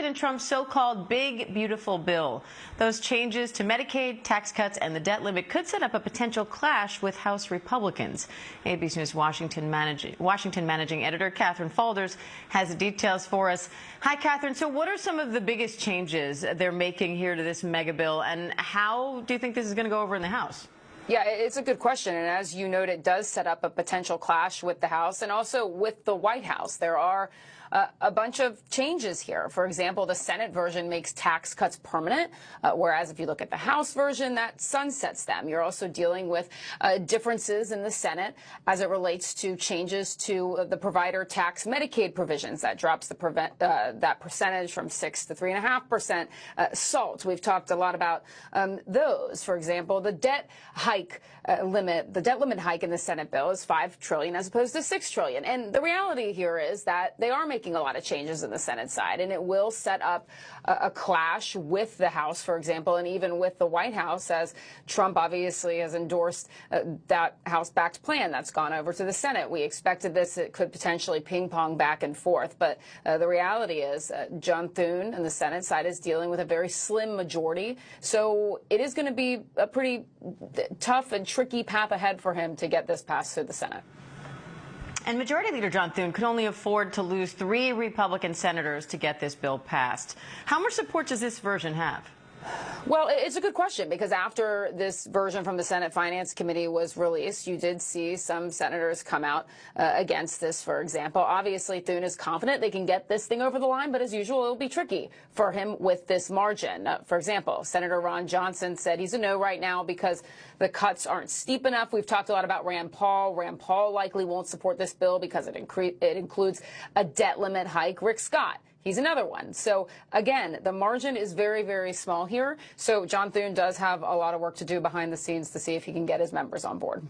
President Trump's so-called big, beautiful bill. Those changes to Medicaid, tax cuts, and the debt limit could set up a potential clash with House Republicans. ABC News Washington managing editor Katherine Faulders has the details for us. Hi, Katherine. So what are some of the biggest changes they're making here to this mega bill, and how do you think this is going to go over in the House? Yeah, it's a good question. And as you note, it does set up a potential clash with the House and also with the White House. There are a bunch of changes here. For example, the Senate version makes tax cuts permanent, whereas if you look at the House version, that sunsets them. You're also dealing with differences in the Senate as it relates to changes to the provider tax Medicaid provisions. That drops that percentage from 6 to 3.5%. SALT, we've talked a lot about those. For example, the debt hike limit, the debt limit hike in the Senate bill is $5 trillion as opposed to $6 trillion. And the reality here is that they are making a lot of changes in the Senate side, and it will set up a clash with the House, for example, and even with the White House, as Trump obviously has endorsed that House-backed plan that's gone over to the Senate. We expected this. It could potentially ping-pong back and forth, but the reality is John Thune and the Senate side is dealing with a very slim majority, so it is going to be a pretty tough and tricky path ahead for him to get this passed through the Senate. And Majority Leader John Thune could only afford to lose 3 Republican senators to get this bill passed. How much support does this version have? Well, it's a good question, because after this version from the Senate Finance Committee was released, you did see some senators come out against this, for example. Obviously, Thune is confident they can get this thing over the line, but as usual, it'll be tricky for him with this margin. For example, Senator Ron Johnson said he's a no right now because the cuts aren't steep enough. We've talked a lot about Rand Paul. Rand Paul likely won't support this bill because it includes a debt limit hike. Rick Scott, he's another one. So, again, the margin is very, very small here. So John Thune does have a lot of work to do behind the scenes to see if he can get his members on board.